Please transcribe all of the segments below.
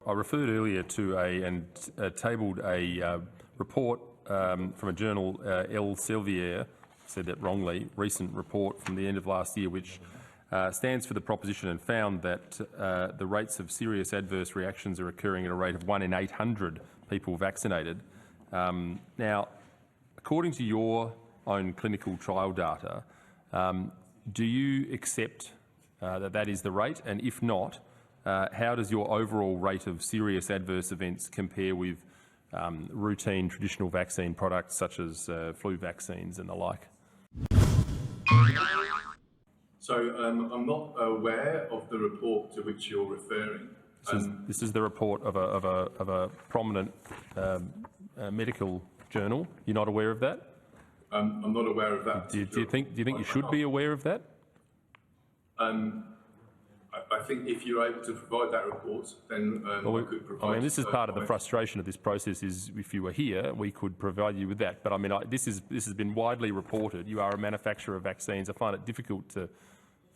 I referred earlier to tabled a report from a journal, Elsevier, said that wrongly, recent report from the end of last year, which stands for the proposition and found that the rates of serious adverse reactions are occurring at a rate of 1 in 800 people vaccinated. Now, according to your own clinical trial data, do you accept that is the rate? And if not, how does your overall rate of serious adverse events compare with routine traditional vaccine products such as flu vaccines and the like? So I'm not aware of the report to which you're referring. This is the report of a prominent medical journal. You're not aware of that? I'm not aware of that. Do you think you should be aware of that? I think if you're able to provide that report, then we could provide. I mean, this is part of the frustration of this process. Is if you were here, we could provide you with that. But I mean, this has been widely reported. You are a manufacturer of vaccines. I find it difficult to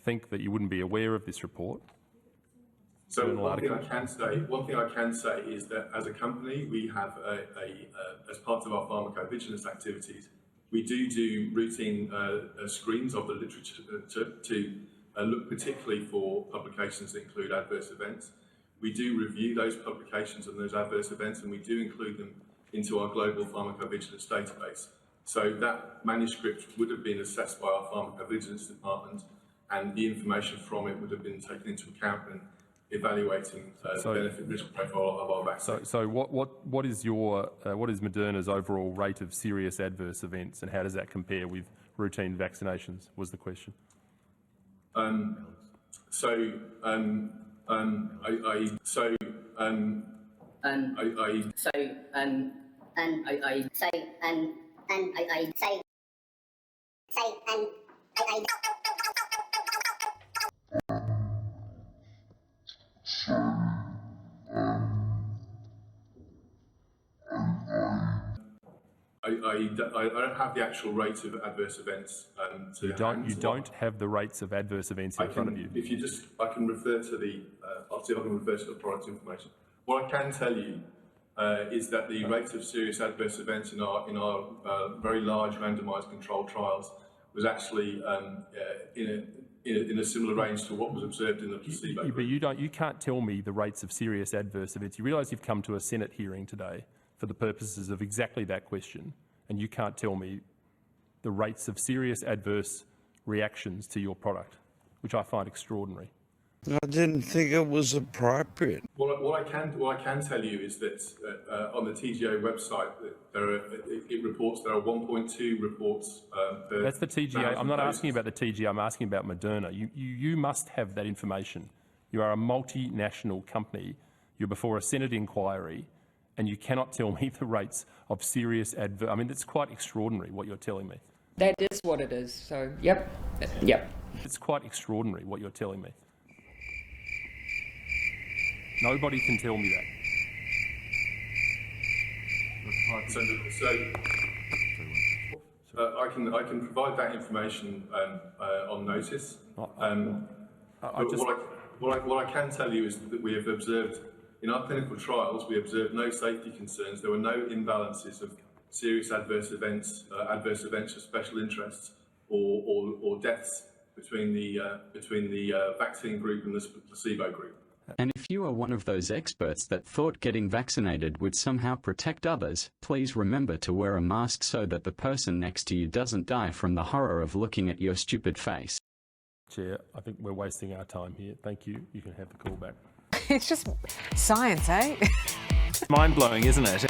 think that you wouldn't be aware of this report. So one thing I can say is that as a company, we have as part of our pharmacovigilance activities, we do routine screens of the literature to look particularly for publications that include adverse events. We do review those publications and those adverse events, and we do include them into our global pharmacovigilance database. So that manuscript would have been assessed by our pharmacovigilance department, and the information from it would have been taken into account in evaluating the benefit-risk profile of our vaccine. So what is Moderna's overall rate of serious adverse events, and how does that compare with routine vaccinations? Was the question. I don't have the actual rate of adverse events. You don't have the rates of adverse events in front of you. If you I can refer to the. I'll see if I can refer to the product information. What I can tell you is that the rate of serious adverse events in our very large randomised controlled trials was actually in a similar range to what was observed in the placebo group. But you can't tell me the rates of serious adverse events. You realise you've come to a Senate hearing today for the purposes of exactly that question, and you can't tell me the rates of serious adverse reactions to your product, which I find extraordinary. I didn't think it was appropriate. What I can tell you is that on the TGA website, it reports there are 1.2 reports per. That's the TGA. I'm not asking about the TGA. I'm asking about Moderna. You must have that information. You are a multinational company. You're before a Senate inquiry, and you cannot tell me the rates of serious adverse. I mean, it's quite extraordinary what you're telling me. That is what it is. So, yep. It's quite extraordinary what you're telling me. Nobody can tell me that. I can provide that information on notice. What I can tell you is that we have observed in our clinical trials, we observed no safety concerns. There were no imbalances of serious adverse events of special interest, or deaths between the vaccine group and the placebo group. And if you are one of those experts that thought getting vaccinated would somehow protect others, please remember to wear a mask so that the person next to you doesn't die from the horror of looking at your stupid face. Chair, I think we're wasting our time here. Thank you. You can have the call back. It's just science, eh? Mind-blowing, isn't it?